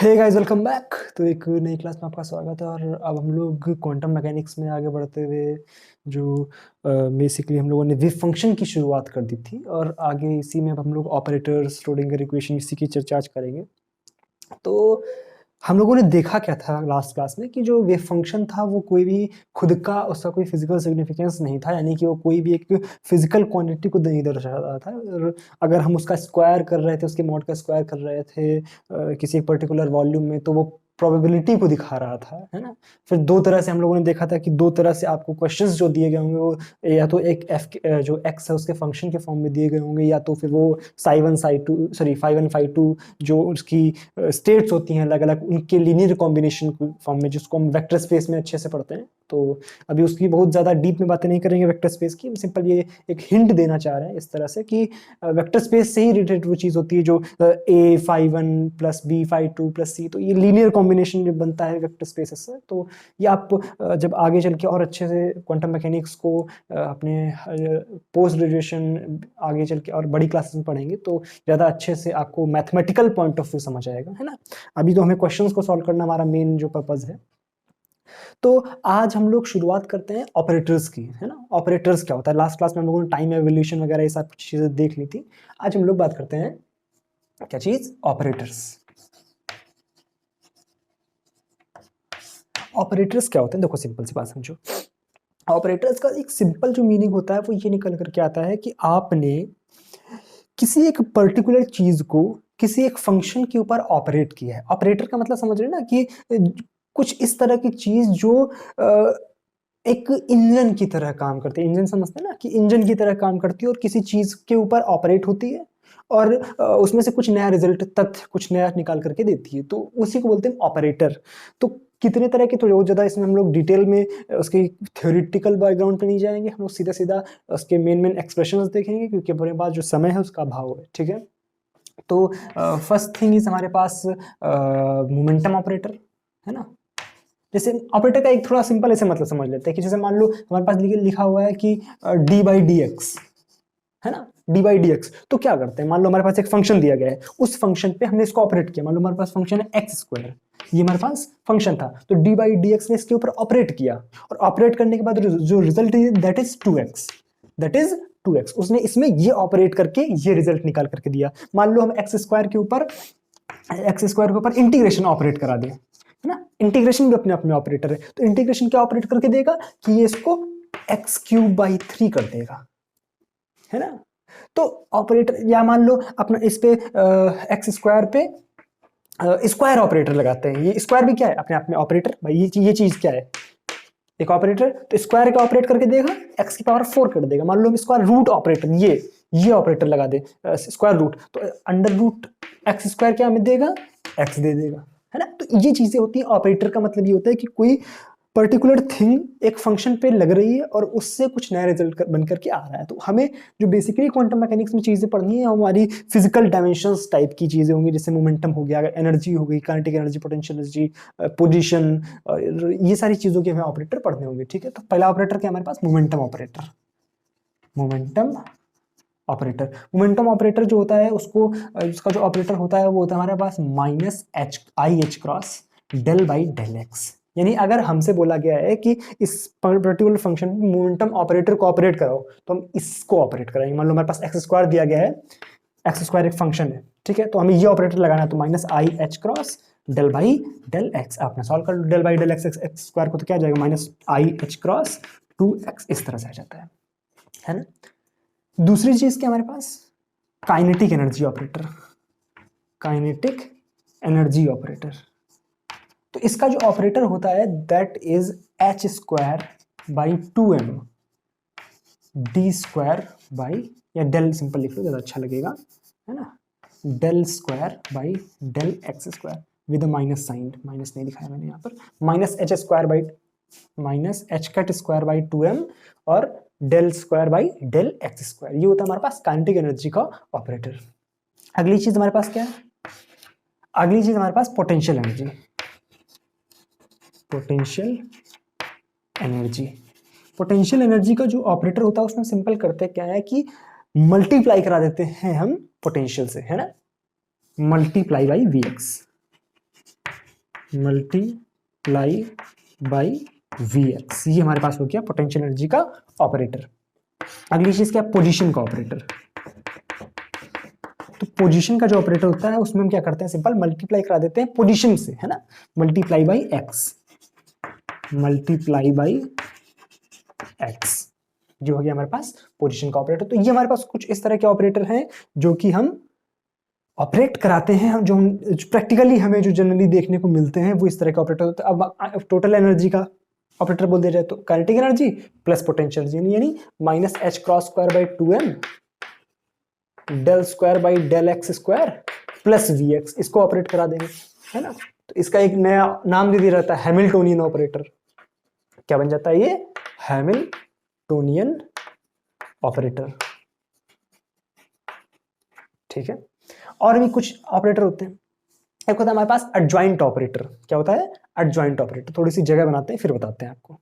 Hey guys, welcome back. तो एक नई क्लास में आपका स्वागत है। और अब हम लोग क्वांटम मैकेनिक्स में आगे बढ़ते हुए जो बेसिकली हम लोगों ने वेव फंक्शन की शुरुआत कर दी थी, और आगे इसी में अब हम लोग ऑपरेटर्स, श्रोडिंगर इक्वेशन, इसी की चर्चा आज करेंगे। तो हम लोगों ने देखा क्या था लास्ट क्लास में कि जो वेव फंक्शन था वो कोई भी खुद का उसका कोई फिजिकल सिग्निफिकेंस नहीं था, यानी कि वो कोई भी एक फिजिकल क्वांटिटी को नहीं दर्शा रहा था। और अगर हम उसका स्क्वायर कर रहे थे, उसके मॉड का स्क्वायर कर रहे थे किसी एक पर्टिकुलर वॉल्यूम में, तो वो प्रोबेबिलिटी को दिखा रहा था, है ना। फिर दो तरह से हम लोगों ने देखा था कि दो तरह से आपको क्वेश्चंस जो दिए गए होंगे वो या तो एक जो एक्स है उसके फंक्शन के फॉर्म में दिए गए होंगे, या तो फिर वो साई1 साई2 सॉरी फाई1 फाई2 जो उसकी स्टेट्स होती हैं अलग अलग, उनके लीनियर कॉम्बिनेशन फॉर्म में, जिसको हम वेक्टर स्पेस में अच्छे से पढ़ते हैं। तो अभी उसकी बहुत ज़्यादा डीप में बातें नहीं करेंगे वेक्टर स्पेस की। हम सिंपल ये एक हिंट देना चाह रहे हैं इस तरह से कि वेक्टर स्पेस से ही रिलेटेड वो चीज़ होती है जो ए फाई1 प्लस बी फाई2 प्लस सी, तो ये लीनियर कॉम्बिनेशन जो बनता है वेक्टर स्पेस से। तो ये आप जब आगे चल के और अच्छे से क्वांटम मैकेनिक्स को अपने पोस्ट ग्रेजुएशन आगे चल के और बड़ी क्लासेस में पढ़ेंगे तो ज़्यादा अच्छे से आपको मैथमेटिकल पॉइंट ऑफ व्यू समझ आएगा, है ना। अभी तो हमें क्वेश्चंस को सॉल्व करना हमारा मेन जो पर्पज है। तो आज हम लोग शुरुआत करते हैं ऑपरेटर्स की, है ना। ऑपरेटर्स क्या होता है, लास्ट क्लास में हम लोगों ने टाइम एवोल्यूशन वगैरह ये सब चीजें देख ली थी। आज हम लोग बात करते हैं क्या चीज, ऑपरेटर्स। ऑपरेटर्स क्या होते हैं, देखो सिंपल सी बात समझो। ऑपरेटर्स का एक सिंपल जो मीनिंग होता है वो ये निकल करके आता है कि आपने किसी एक पर्टिकुलर चीज को किसी एक फंक्शन के ऊपर ऑपरेट किया है। ऑपरेटर का मतलब समझ रहे हैं ना कि कुछ इस तरह की चीज जो एक इंजन की तरह काम करती है। इंजन समझते हैं ना कि इंजन की तरह काम करती है और किसी चीज के ऊपर ऑपरेट होती है, और उसमें से कुछ नया रिजल्ट, तथ्य कुछ नया निकाल करके देती है, तो उसी को बोलते हैं ऑपरेटर। तो कितने तरह के, थोड़ी बहुत ज़्यादा इसमें हम लोग डिटेल में उसके थ्योरेटिकल बैकग्राउंड पे नहीं जाएंगे, हम लोग सीधा सीधा उसके मेन मेन एक्सप्रेशंस देखेंगे, क्योंकि अपने पास जो समय है उसका अभाव है, ठीक है। तो फर्स्ट थिंग इज हमारे पास मोमेंटम ऑपरेटर, है ना। जैसे ऑपरेटर का एक थोड़ा सिंपल ऐसे मतलब समझ लेते हैं कि जैसे मान लो हमारे पास लिखा हुआ है कि डी बाई डी एक्स, है ना। डी बाई डी एक्स, तो क्या करते हैं, मान लो हमारे पास एक फंक्शन दिया गया है, उस फंक्शन पे हमने इसको ऑपरेट किया। मान लो हमारे पास फंक्शन है एक्स स्क्वायर, ये हमारे पास फंक्शन था, तो डी बाई डी एक्स ने इसके ऊपर ऑपरेट किया, और ऑपरेट करने के बाद जो रिजल्ट है that is 2x, that is 2x। उसने इसमें ये ऑपरेट करके ये रिजल्ट निकाल करके दिया। मान लो हम एक्स स्क्वायर के ऊपर इंटीग्रेशन ऑपरेट करा दे, है ना। इंटीग्रेशन भी अपने अपने ऑपरेटर है, तो इंटीग्रेशन क्या ऑपरेट करके देगा कि ये इसको x³/3 कर देगा, है ना। तो ऑपरेटर, या मान लो अपना इस पे एक्स स्क्वायर पे स्क्वायर ऑपरेटर लगाते हैं। ये स्क्वायर भी क्या है, अपने आप में ऑपरेटर। भाई ये चीज क्या है, एक ऑपरेटर। तो स्क्वायर का ऑपरेट करके देगा, x⁴ कर देगा। मान लो हम स्क्वायर रूट ऑपरेटर, ये ऑपरेटर लगा दे, स्क्वायर रूट, तो अंडर रूट x² क्या हमें देगा, x दे देगा, है ना। तो ये चीजें होती है ऑपरेटर का। मतलब ये होता है कि कोई पर्टिकुलर थिंग एक फंक्शन पे लग रही है और उससे कुछ नया रिजल्ट बन करके आ रहा है। तो हमें जो बेसिकली क्वांटम मैकेनिक्स में चीजें पढ़नी है, हमारी फिजिकल डायमेंशंस टाइप की चीजें होंगी, जैसे मोमेंटम हो गया, एनर्जी हो गई, kinetic energy, potential energy, position, ये सारी चीजों के हमें ऑपरेटर पढ़ने होंगे, ठीक है। तो पहला ऑपरेटर क्या हमारे पास, momentum operator. Momentum operator, momentum operator जो होता है उसको, उसका जो ऑपरेटर होता है वो होता है हमारे पास -i(h) del by del x. यानी अगर हमसे बोला गया है कि इस पर्टिकुलर फंक्शन में मोमेंटम ऑपरेटर को ऑपरेट कराओ, तो हम इसको ऑपरेट कराएंगे। मान लो हमारे पास x² दिया गया है, x² एक फंक्शन है, ठीक है, तो हमें ये ऑपरेटर लगाना है, तो -i(h) del by del X. आपने सॉल्व कर लो, del by del X, x² को तो क्या आ जाएगा, -i(h) 2x, इस तरह से आ जाता है ना। दूसरी चीज क्या हमारे पास, kinetic energy operator. Kinetic energy operator, तो इसका जो ऑपरेटर होता है दैट इज h²/2m d² या डेल सिंपल लिख लो, ज्यादा अच्छा लगेगा, है ना। del² x² with minus sign, minus नहीं दिखाया मैंने यहाँ पर, -h²/2m और del² x², ये होता है हमारे पास काइनेटिक एनर्जी का ऑपरेटर। अगली चीज हमारे पास क्या है, अगली चीज हमारे पास potential energy. Potential energy, potential energy का जो ऑपरेटर होता है उसमें सिंपल करते क्या है कि मल्टीप्लाई करा देते हैं हम पोटेंशियल से, है ना, multiply by Vx। Multiply by V x, ये हमारे पास हो गया पोटेंशियल एनर्जी का ऑपरेटर। अगली चीज क्या, पोजीशन का ऑपरेटर। तो पोजीशन का जो ऑपरेटर होता है उसमें हम क्या करते हैं, सिंपल मल्टीप्लाई करा देते हैं पोजीशन से, है ना, multiply by x, multiply by x, जो हो गया हमारे पास पोजीशन का ऑपरेटर। तो ये हमारे पास कुछ इस तरह के ऑपरेटर हैं जो कि हम ऑपरेट कराते हैं, जो प्रैक्टिकली हमें जो जनरली देखने को मिलते हैं वो इस तरह के ऑपरेटर होते हैं। अब टोटल एनर्जी का ऑपरेटर बोल दिया जाए तो kinetic energy plus potential energy, यानी minus H cross square by 2m del square by del X square plus V X, इसको ऑपरेट करा देंगे, है ना। तो इसका एक नया नाम दे दिया जाता है हैमिल्टोनियन ऑपरेटर। क्या बन जाता है ये, हैमिल्टोनियन ऑपरेटर, ठीक है। और भी कुछ ऑपरेटर होते हैं, एक होता है हमारे पास एडजॉइंट ऑपरेटर। क्या होता है, एडजॉइंट ऑपरेटर। थोड़ी सी जगह बनाते हैं फिर बताते हैं आपको।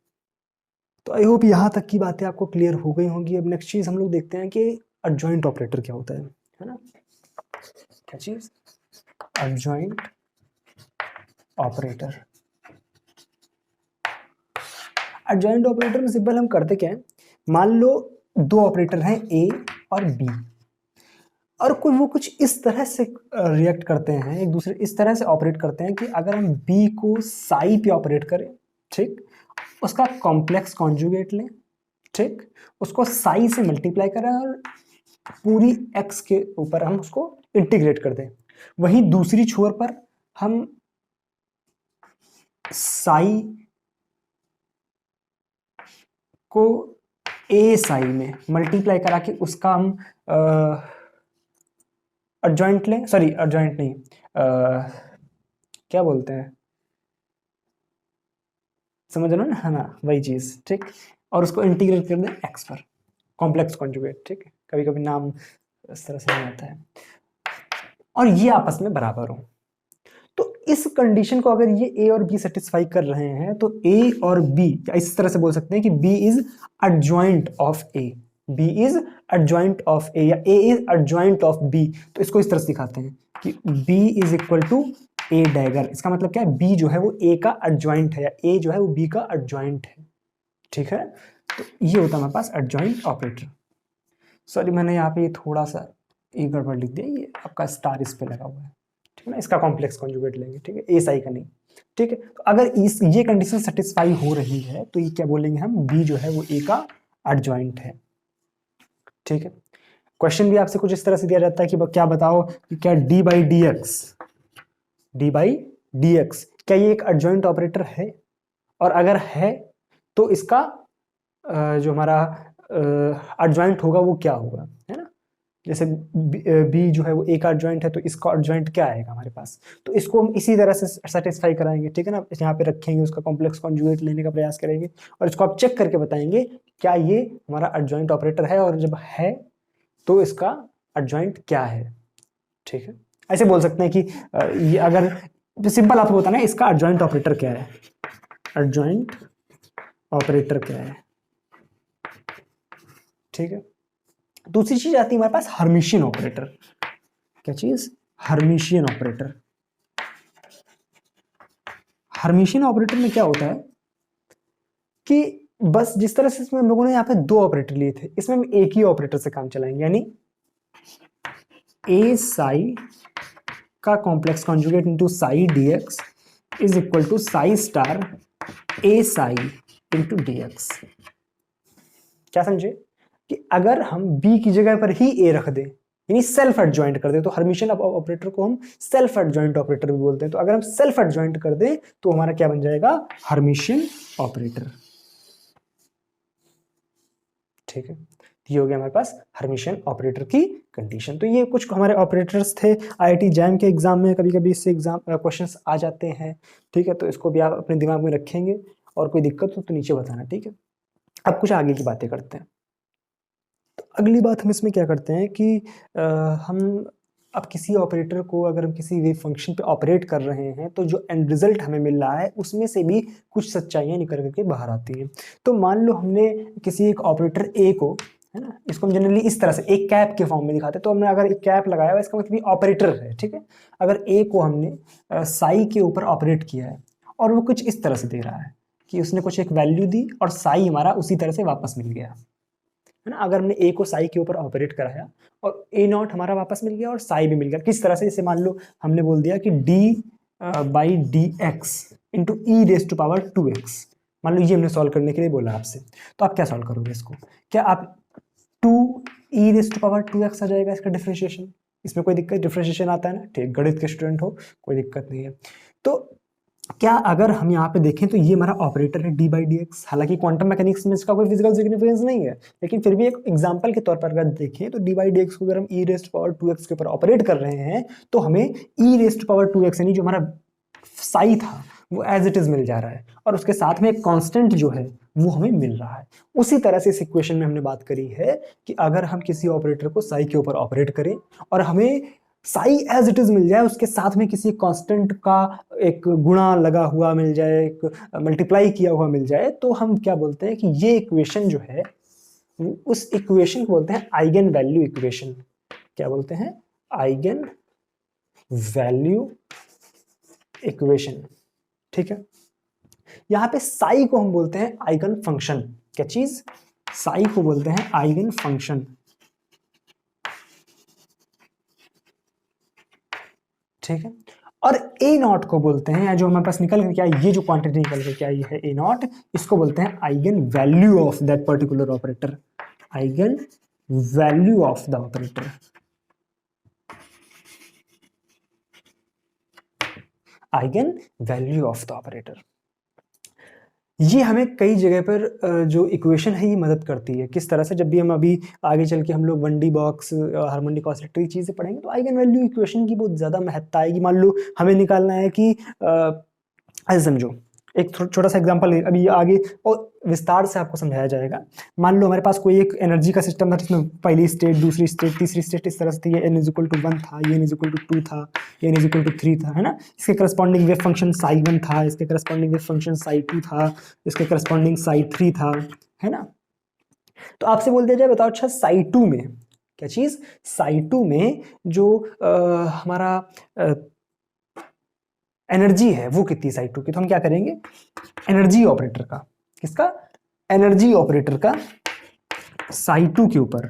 तो आई होप यहां तक की बातें आपको क्लियर हो गई होंगी। अब नेक्स्ट चीज हम लोग देखते हैं कि एडजॉइंट ऑपरेटर क्या होता है ना। क्या चीज, एडजॉइंट ऑपरेटर। एडजॉइंट ऑपरेटर में सिंपल हम करते क्या है, मान लो दो ऑपरेटर हैं ए और बी, और कोई वो कुछ इस तरह से रिएक्ट करते हैं, एक दूसरे इस तरह से ऑपरेट करते हैं कि अगर हम बी को साई पे ऑपरेट करें, ठीक, उसका कॉम्प्लेक्स कॉन्जुगेट लें, ठीक, उसको साई से मल्टीप्लाई करें और पूरी एक्स के ऊपर हम उसको इंटीग्रेट कर दें। वहीं दूसरी छोर पर हम साई को ए साई में मल्टीप्लाई करा के उसका हम एडजॉइंट लें, सॉरी एडजॉइंट नहीं, क्या बोलते हैं, समझ लो ना, है ना, वही चीज, ठीक। और उसको इंटीग्रेट कर दें एक्स पर, कॉम्प्लेक्स कॉन्जुगेट, ठीक है। कभी कभी नाम इस तरह से नहीं आता है, और ये आपस में बराबर हो। तो इस कंडीशन को अगर ये ए और बी सेटिस्फाई कर रहे हैं तो ए और बी, इस तरह से बोल सकते हैं कि B is adjoint of A, B is adjoint of A, या A is adjoint of B. तो इसको इस तरह से दिखाते हैं कि B is equal to A dagger. इसका मतलब क्या है, बी जो है वो ए का एडजॉइंट है, या ए जो है वो बी का एडजॉइंट है, ठीक है। तो ये होता है हमारे पास एडजॉइंट ऑपरेटर। सॉरी मैंने यहाँ पे थोड़ा सा एक गड़बड़ लिख दिया, ये आपका स्टार इस पे लगा हुआ है, ठीक है ना, इसका कॉम्प्लेक्स कॉन्जुगेट लेंगे, ठीक है, ए साई का नहीं, ठीक है। तो अगर इस ये कंडीशन सेटिस्फाई हो रही है तो ये क्या बोलेंगे हम, बी जो है वो ए का एडजॉइंट है, ठीक है। क्वेश्चन भी आपसे कुछ इस तरह से दिया जाता है कि क्या बताओ कि क्या डी बाई डी एक्स क्या ये एक एडजॉइंट ऑपरेटर है, और अगर है तो इसका जो हमारा एडजॉइंट होगा वो क्या होगा, है ना। जैसे बी जो है वो ए का एडजॉइंट है तो इसका एडजॉइंट क्या आएगा हमारे पास। तो इसको हम इसी तरह से सेटिस्फाई कराएंगे, ठीक है ना। यहाँ पे रखेंगे, उसका कॉम्प्लेक्स कॉन्जुगेट लेने का प्रयास करेंगे, और इसको आप चेक करके बताएंगे क्या ये हमारा एडजॉइंट ऑपरेटर है, और जब है तो इसका एडजॉइंट क्या है, ठीक है। ऐसे बोल सकते हैं कि ये अगर सिंपल आपको बताना है इसका एडजॉइंट ऑपरेटर क्या है, एडजॉइंट ऑपरेटर क्या है, ठीक है। दूसरी चीज आती है हमारे पास हर्मिशियन ऑपरेटर। क्या चीज, हर्मिशियन ऑपरेटर। हर्मिशियन ऑपरेटर में क्या होता है कि बस जिस तरह से इसमें हम लोगों ने यहाँ पे दो ऑपरेटर लिए थे, इसमें हम एक ही ऑपरेटर से काम चलाएंगे, यानी ए साई का complex conjugate into psi dx is equal to psi star A psi into dx. क्या समझे कि अगर हम बी की जगह पर ही ए रख दें, यानी सेल्फ एडजॉइंट कर दें, तो हर्मिशियन ऑपरेटर को हम सेल्फ एडजॉइंट ऑपरेटर भी बोलते हैं। तो अगर हम सेल्फ एडजॉइंट कर दें तो हमारा क्या बन जाएगा, हर्मिशियन ऑपरेटर, ठीक है। ये हो गया हमारे पास हर्मिशियन ऑपरेटर की कंडीशन। तो ये कुछ हमारे ऑपरेटर्स थे, आईआईटी जैम के एग्जाम में कभी कभी इससे एग्जाम क्वेश्चंस आ जाते हैं, ठीक है। तो इसको भी आप अपने दिमाग में रखेंगे, और कोई दिक्कत हो तो नीचे बताना, ठीक है। अब कुछ आगे की बातें करते हैं। तो अगली बात हम इसमें क्या करते हैं कि हम अब किसी ऑपरेटर को अगर हम किसी वेव फंक्शन पे ऑपरेट कर रहे हैं तो जो एंड रिजल्ट हमें मिल रहा है उसमें से भी कुछ सच्चाइयाँ निकल करके बाहर आती हैं। तो मान लो हमने किसी एक ऑपरेटर ए को है ना। इसको हम जनरली इस तरह से एक कैप के फॉर्म में दिखाते हैं। तो हमने अगर एक कैप लगाया हुआ इसका मतलब ऑपरेटर है, ठीक है। अगर ए को हमने साई के ऊपर ऑपरेट किया है और वो कुछ इस तरह से दे रहा है कि उसने कुछ एक वैल्यू दी और साई हमारा उसी तरह से वापस मिल गया, है ना। अगर हमने ए को साई के ऊपर ऑपरेट कराया और ए नॉट हमारा वापस मिल गया और साई भी मिल गया, किस तरह से, जैसे मान लो हमने बोल दिया कि d by d x into e raise to power 2x, मान लो ये हमने सॉल्व करने के लिए बोला आपसे, तो आप क्या सॉल्व करोगे इसको, क्या आप 2 ई रेस टू पावर 2x आ जाएगा इसका डिफरेंशिएशन, इसमें कोई दिक्कत, डिफरेंशिएशन आता है ना, ठीक, गणित के स्टूडेंट हो कोई दिक्कत नहीं है। तो क्या अगर हम यहाँ पे देखें तो ये हमारा ऑपरेटर है डी बाई डी एक्स, हालांकि क्वांटम मैकेनिक्स में इसका कोई फिजिकल सिग्निफिकेंस नहीं है, लेकिन फिर भी एक एग्जांपल के तौर पर अगर देखें तो डी बाई डी एक्स को अगर हम ई रेस्ट पावर 2x के ऊपर ऑपरेट कर रहे हैं तो हमें ई रेस्ट पावर 2x यानी जो हमारा साई था वो एज इट इज मिल जा रहा है और उसके साथ में एक कांस्टेंट जो है वो हमें मिल रहा है। उसी तरह से इस इक्वेशन में हमने बात करी है कि अगर हम किसी ऑपरेटर को साई के ऊपर ऑपरेट करें और हमें साई एज इट इज मिल जाए, उसके साथ में किसी कांस्टेंट का एक गुणा लगा हुआ मिल जाए, एक मल्टीप्लाई किया हुआ मिल जाए, तो हम क्या बोलते हैं कि ये इक्वेशन जो है उस इक्वेशन को बोलते हैं आइगन वैल्यू इक्वेशन। क्या बोलते हैं, आइगन वैल्यू इक्वेशन, ठीक है। यहां पे साई को हम बोलते हैं आइगन फंक्शन, क्या चीज, साई को बोलते हैं आइगन फंक्शन, ठीक है। और ए नॉट को बोलते हैं, या जो हमारे पास निकल कर क्या ये जो क्वांटिटी निकल कर क्या ये है ए नॉट, इसको बोलते हैं eigen value of that particular operator, eigen value of the operator, eigen value of the operator. ये हमें कई जगह पर जो इक्वेशन है ये मदद करती है, किस तरह से, जब भी हम अभी आगे चल के हम लोग 1D बॉक्स हार्मोनिक ऑसिलेटरी चीज़ें पढ़ेंगे तो आइगन वैल्यू इक्वेशन की बहुत ज़्यादा महत्ता आएगी। मान लो हमें निकालना है कि ऐसे समझो, एक छोटा सा एग्जांपल अभी आगे और विस्तार से आपको समझाया जाएगा। मान लो हमारे पास कोई एक एनर्जी का सिस्टम था जिसमें पहली स्टेट, दूसरी स्टेट, तीसरी स्टेट इस तरह से थी, n = 1 था, ये n = 2 था, ये n = 3 था, है ना। इसके करस्पॉन्डिंग वेव फंक्शन साई 1 था, इसके करस्पॉन्डिंग वेव फंक्शन साई 2 था, इसके करस्पॉन्डिंग साई 3 था, है ना। तो आपसे बोल दिया जाए बताओ अच्छा साई 2 में क्या चीज, साई 2 में जो हमारा एनर्जी है वो कितनी साई 2 की, तो हम क्या करेंगे, एनर्जी ऑपरेटर का, किसका, एनर्जी ऑपरेटर का साई 2 के ऊपर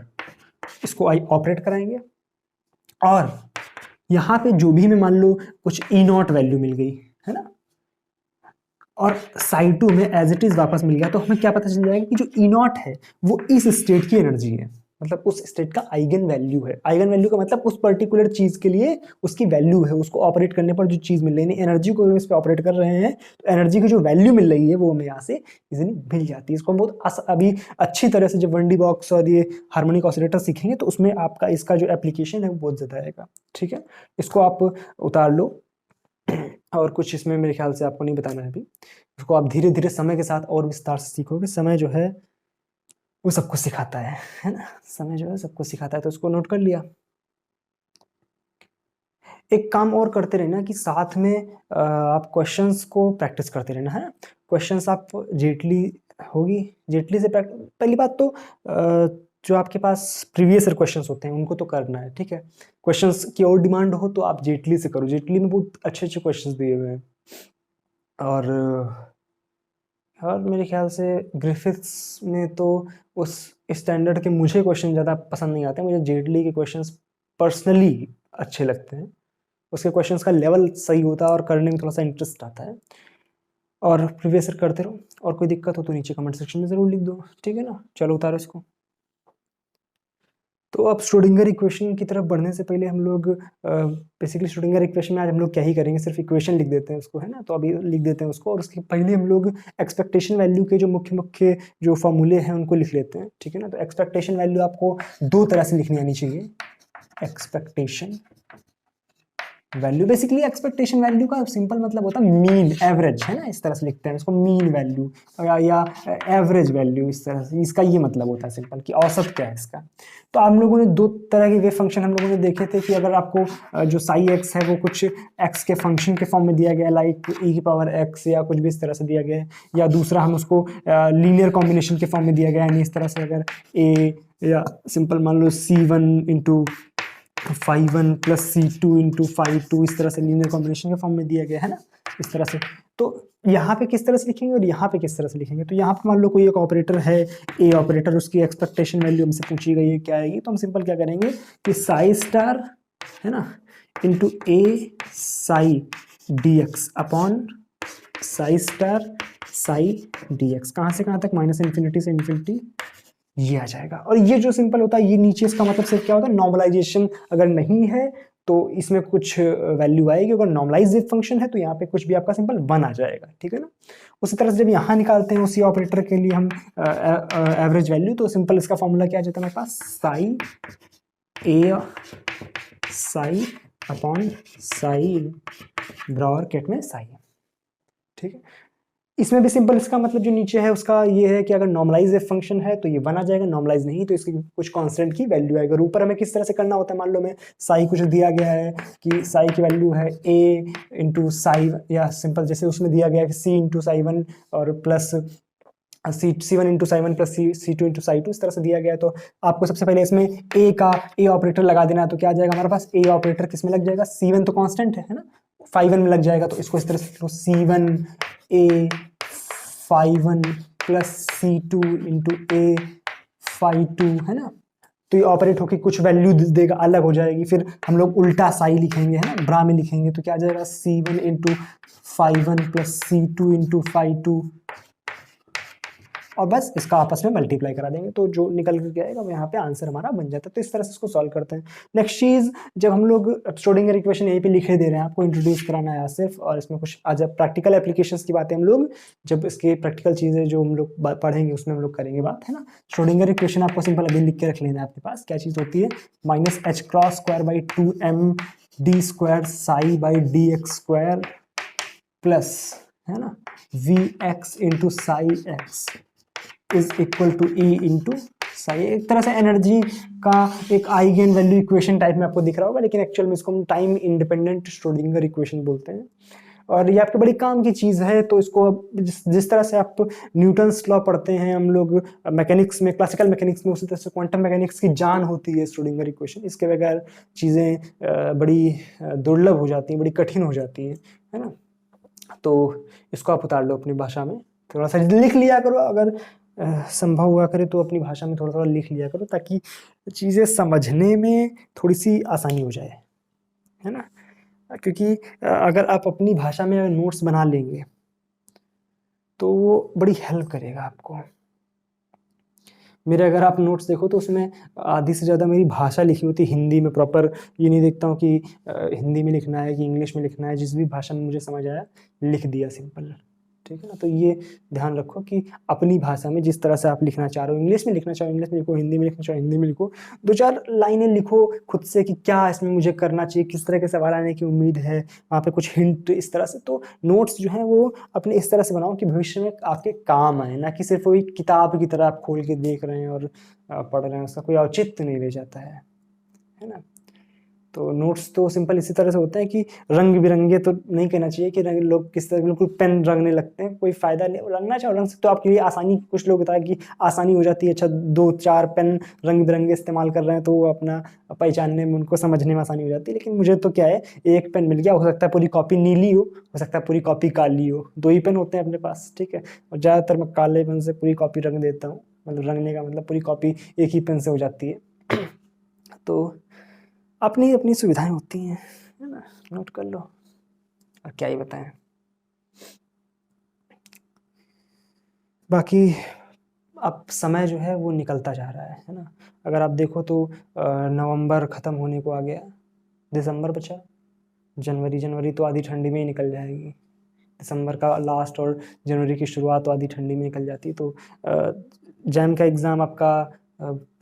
इसको ऑपरेट कराएंगे और यहां पे जो भी हमें मान लो कुछ ई नॉट वैल्यू मिल गई, है ना, और साई 2 में एज इट इज वापस मिल गया, तो हमें क्या पता चल जाएगा कि जो ई नॉट है वो इस स्टेट की एनर्जी है, मतलब उस स्टेट का आइगन वैल्यू है। आइगन वैल्यू का मतलब उस पर्टिकुलर चीज के लिए उसकी वैल्यू है, उसको ऑपरेट करने पर जो चीज मिल रही है, एनर्जी को इस पे ऑपरेट कर रहे हैं तो एनर्जी की जो वैल्यू मिल रही है वो हमें यहाँ से इजीली मिल जाती है। इसको हम बहुत अभी अच्छी तरह से जब 1D बॉक्स और ये हार्मोनिक ऑसिलेटर सीखेंगे तो उसमें आपका इसका जो एप्लीकेशन है वो बहुत ज्यादा आएगा, ठीक है। इसको आप उतार लो और कुछ इसमें मेरे ख्याल से आपको नहीं बताना है अभी, इसको आप धीरे धीरे समय के साथ और विस्तार से सीखोगे। समय जो है वो सबको सिखाता है ना, समय जो है सबको सिखाता है, तो उसको नोट कर लिया। एक काम और करते रहना कि साथ में आप क्वेश्चंस को प्रैक्टिस करते रहना, है ना। क्वेश्चंस आप जेटली होगी, जेटली से पहली बात तो जो आपके पास प्रीवियस ईयर क्वेश्चंस होते हैं उनको तो करना है, ठीक है। क्वेश्चंस की और डिमांड हो तो आप जेटली से करो, जेटली में बहुत अच्छे अच्छे क्वेश्चंस दिए हुए हैं। और मेरे ख्याल से ग्रिफिथ्स में तो उस स्टैंडर्ड के मुझे क्वेश्चन ज़्यादा पसंद नहीं आते, मुझे जेटली के क्वेश्चंस पर्सनली अच्छे लगते हैं, उसके क्वेश्चंस का लेवल सही होता है और करने में थोड़ा सा इंटरेस्ट आता है। और प्रीवियस ईयर करते रहो, और कोई दिक्कत हो तो नीचे कमेंट सेक्शन में ज़रूर लिख दो, ठीक है ना। चलो उतारो इसको। तो अब श्रोडिंगर इक्वेशन की तरफ बढ़ने से पहले हम लोग बेसिकली श्रोडिंगर इक्वेशन में आज हम लोग क्या ही करेंगे, सिर्फ इक्वेशन लिख देते हैं उसको, है ना। तो अभी लिख देते हैं उसको और उसके पहले हम लोग एक्सपेक्टेशन वैल्यू के जो मुख्य मुख्य जो फॉर्मूले हैं उनको लिख लेते हैं, ठीक है ना। तो एक्सपेक्टेशन वैल्यू आपको दो तरह से लिखनी आनी चाहिए। Expectation value, basically expectation value का सिंपल मतलब होता है मीन, एवरेज, है ना, इस तरह से लिखते हैं इसको, मीन वैल्यू या एवरेज वैल्यू, इस तरह से इसका ये मतलब होता है सिंपल कि औसत क्या है इसका। तो हम लोगों ने दो तरह के वेव फंक्शन हम लोगों ने देखे थे कि अगर आपको जो साई एक्स है वो कुछ एक्स के फंक्शन के फॉर्म में दिया गया, लाइक ई की पावर एक्स या कुछ भी इस तरह से दिया गया है, या दूसरा हम उसको लीनियर कॉम्बिनेशन के फॉर्म में दिया गया, यानी इस तरह से अगर ए या सिंपल मान लो C1 into 5 1 plus C2 into 5 2, इस तरह से लीनियर कॉम्बिनेशन के फॉर्म में दिया गया है ना, इस तरह से। तो यहाँ पे किस तरह से लिखेंगे और यहाँ पे किस तरह से लिखेंगे, तो यहाँ पे मान लो कोई एक ऑपरेटर है ए ऑपरेटर, उसकी एक्सपेक्टेशन वैल्यू हमसे पूछी गई है क्या आएगी, तो हम सिंपल क्या करेंगे कि साई स्टार है ना into A psi d x upon psi star psi d x, कहाँ से कहाँ तक, माइनस इन्फिनिटी से इन्फिनिटी, ये आ जाएगा। और ये जो सिंपल होता है ये नीचे, इसका मतलब सिर्फ क्या होता है, नॉर्मलाइजेशन अगर नहीं है तो इसमें कुछ वैल्यू आएगी, अगर नॉर्मलाइज फंक्शन है तो यहाँ पे कुछ भी आपका सिंपल 1 आ जाएगा, ठीक है ना। उसी तरह से जब यहाँ निकालते हैं उसी ऑपरेटर के लिए हम एवरेज वैल्यू, तो सिंपल इसका फॉर्मूला क्या आ जाता है हमारे पास, साई ए साई अपॉन साई ब्रैकेट में साई, ठीक है। इसमें भी सिंपल इसका मतलब जो नीचे है उसका ये है कि अगर नॉर्मलाइज फंक्शन है तो ये 1 आ जाएगा, नॉर्मलाइज नहीं तो इसकी कुछ कांस्टेंट की वैल्यू आएगा। और ऊपर हमें किस तरह से करना होता है, मान लो मैं साई कुछ दिया गया है कि साई की वैल्यू है a इंटू साई, या सिंपल जैसे उसमें दिया गया है कि c इंटू साई 1 और plus C1 into Sai 1 plus C2 into Sai 2, इस तरह से दिया गया है। तो आपको सबसे पहले इसमें ए ऑपरेटर लगा देना है, तो क्या आ जाएगा हमारे पास, ए ऑपरेटर किस में लग जाएगा, C1 तो कांस्टेंट है ना, 5 1 में लग जाएगा, तो इसको इस तरह से C1 a 5 1 plus C2 into ए 5 2 है ना। तो ये ऑपरेट होकर कुछ वैल्यू देगा, अलग हो जाएगी, फिर हम लोग उल्टा साई लिखेंगे है ना, ब्रा में लिखेंगे, तो क्या आ जाएगा C1 into 5 1 plus C2 into 5 2, और बस इसका आपस में मल्टीप्लाई करा देंगे तो जो निकल के आएगा वो यहाँ पे आंसर हमारा बन जाता है। तो इस तरह से इसको सॉल्व करते हैं। नेक्स्ट चीज, जब हम लोग श्रोडिंगर इक्वेशन यहीं पे लिखे दे रहे हैं, आपको इंट्रोड्यूस कराना है सिर्फ, और इसमें कुछ आज प्रैक्टिकल एप्लीकेशंस की बातें हम लोग जब इसके प्रैक्टिकल चीजें जो हम लोग पढ़ेंगे उसमें हम लोग करेंगे बात, है ना। श्रोडिंगर इक्वेशन आपको सिंपल अभी लिख के रख लेना है आपके पास, क्या चीज होती है, minus H cross square by 2m d square psi by d x square plus है ना V x into psi x is equal to E into psi. एक तरह से एनर्जी का एक आइगन वैल्यू इक्वेशन टाइप में आपको दिख रहा होगा, लेकिन एक्चुअल में इसको हम टाइम इंडिपेंडेंट श्रोडिंगर इक्वेशन बोलते हैं। और ये आपके बड़ी काम की चीज़ है। तो इसको जिस तरह से आप न्यूटन्स लॉ पढ़ते हैं हम लोग मैकेनिक्स में, क्लासिकल मैकेनिक्स में, उसी तरह से क्वांटम मैकेनिक्स की जान होती है श्रोडिंगर इक्वेशन। इसके बगैर चीज़ें बड़ी दुर्लभ हो जाती हैं, बड़ी कठिन हो जाती हैं, है ना। तो इसको आप उतार लो अपनी भाषा में, थोड़ा सा लिख लिया करो, अगर संभव हुआ करे तो अपनी भाषा में थोड़ा थोड़ा लिख लिया करो, ताकि चीज़ें समझने में थोड़ी सी आसानी हो जाए, है ना। क्योंकि अगर आप अपनी भाषा में नोट्स बना लेंगे तो वो बड़ी हेल्प करेगा आपको। मेरे अगर आप नोट्स देखो तो उसमें आधी से ज़्यादा मेरी भाषा लिखी होती है हिंदी में प्रॉपर। ये नहीं देखता हूँ कि हिंदी में लिखना है कि इंग्लिश में लिखना है, जिस भी भाषा में मुझे समझ आया लिख दिया सिंपल, ठीक है ना। तो ये ध्यान रखो कि अपनी भाषा में जिस तरह से आप लिखना चाह रहे हो, इंग्लिश में लिखना चाहो इंग्लिश में लिखो, हिंदी में लिखना चाहो हिंदी में लिखो। 2-4 लाइनें लिखो खुद से कि क्या इसमें मुझे करना चाहिए, किस तरह के सवाल आने की उम्मीद है, वहाँ पे कुछ हिंट इस तरह से। तो नोट्स जो हैं वो अपने इस तरह से बनाओ कि भविष्य में आपके काम आए, ना कि सिर्फ वही किताब की तरह आप खोल के देख रहे हैं और पढ़ रहे हैं, उसका कोई औचित्य नहीं रह जाता है ना। तो नोट्स तो सिंपल इसी तरह से होते हैं कि रंग बिरंगे तो नहीं कहना चाहिए कि लोग किस तरह बिल्कुल पेन रंगने लगते हैं, कोई फायदा नहीं। रंगना चाहो रंग सकते हो, आपके लिए आसानी, कुछ लोग बताया कि आसानी हो जाती है, अच्छा 2-4 पेन रंग बिरंगे इस्तेमाल कर रहे हैं तो वो अपना पहचानने में, उनको समझने में आसानी हो जाती है। लेकिन मुझे तो क्या है, एक पेन मिल गया, हो सकता है पूरी कॉपी नीली हो सकता है पूरी कॉपी काली हो, 2 ही पेन होते हैं अपने पास, ठीक है। और ज़्यादातर मैं काले पेन से पूरी कॉपी रंग देता हूँ, मतलब रंगने का मतलब पूरी कॉपी एक ही पेन से हो जाती है। तो अपनी अपनी सुविधाएं होती हैं, है ना, नोट कर लो। और क्या ही बताएं, बाकी अब समय जो है वो निकलता जा रहा है ना। अगर आप देखो तो नवंबर ख़त्म होने को आ गया, दिसंबर बचा, जनवरी तो आधी ठंडी में ही निकल जाएगी, दिसंबर का लास्ट और जनवरी की शुरुआत तो आधी ठंडी में निकल जाती। तो जैम का एग्ज़ाम आपका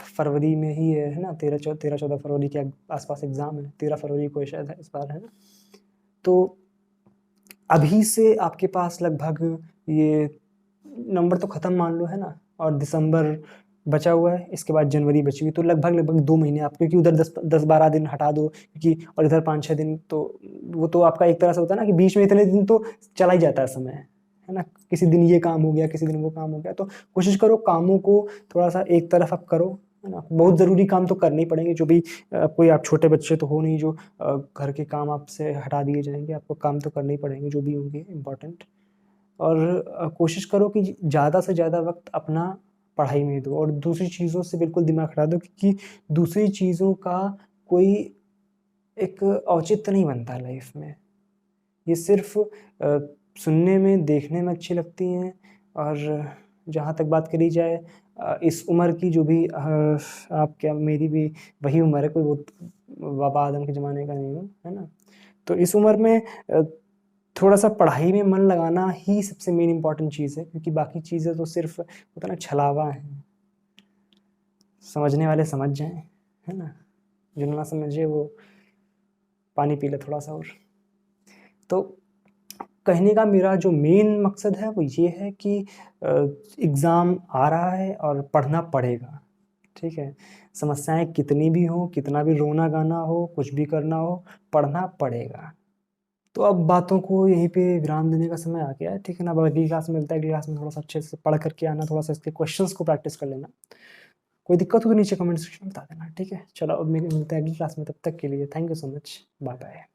फरवरी में ही है ना, 13-14 फरवरी के आसपास एग्ज़ाम है, 13 फरवरी को शायद है इस बार, है ना। तो अभी से आपके पास लगभग ये नवंबर तो ख़त्म मान लो, है ना, और दिसंबर बचा हुआ है, इसके बाद जनवरी बची हुई, तो लगभग 2 महीने आप, क्योंकि उधर 10-12 दिन हटा दो, क्योंकि और इधर 5-6 दिन, तो वो तो आपका एक तरह से होता है ना कि बीच में इतने दिन तो चला ही जाता है समय, है ना। किसी दिन ये काम हो गया, किसी दिन वो काम हो गया। तो कोशिश करो कामों को थोड़ा सा एक तरफ आप करो, है ना। बहुत ज़रूरी काम तो करने ही पड़ेंगे, जो भी कोई आप छोटे बच्चे तो हो नहीं जो घर के काम आपसे हटा दिए जाएंगे, आपको काम तो करने ही पड़ेंगे जो भी होंगे इम्पोर्टेंट। और कोशिश करो कि ज़्यादा से ज़्यादा वक्त अपना पढ़ाई में दो, और दूसरी चीज़ों से बिल्कुल दिमाग हटा दो, क्योंकि दूसरी चीज़ों का कोई एक औचित्य नहीं बनता लाइफ में। ये सिर्फ सुनने में, देखने में अच्छी लगती हैं। और जहाँ तक बात करी जाए इस उम्र की, जो भी आप क्या, मेरी भी वही उम्र है, कोई बहुत बाबा आदम के ज़माने का नहीं हूँ, है ना। तो इस उम्र में थोड़ा-सा पढ़ाई में मन लगाना ही सबसे मेन इम्पोर्टेंट चीज़ है, क्योंकि बाकी चीज़ें तो सिर्फ होता है ना, छलावा है। समझने वाले समझ जाएँ, है ना। जो ना समझे वो पानी पी ले थोड़ा-सा और। तो कहने का मेरा जो मेन मकसद है वो ये है कि एग्ज़ाम आ रहा है और पढ़ना पड़ेगा, ठीक है। समस्याएँ कितनी भी हों, कितना भी रोना-गाना हो, कुछ भी करना हो, पढ़ना पड़ेगा। तो अब बातों को यहीं पे विराम देने का समय आ गया है, ठीक है ना। अब अगली क्लास में मिलते हैं, अगली क्लास में थोड़ा-सा अच्छे से पढ़ कर के आना, थोड़ा-सा इसके क्वेश्चंस को प्रैक्टिस कर लेना। कोई दिक्कत हो तो नीचे कमेंट सेक्शन में बता देना, ठीक है। चलो अब मिलते हैं अगली क्लास में, तब तक के लिए thank you so much, bye-bye.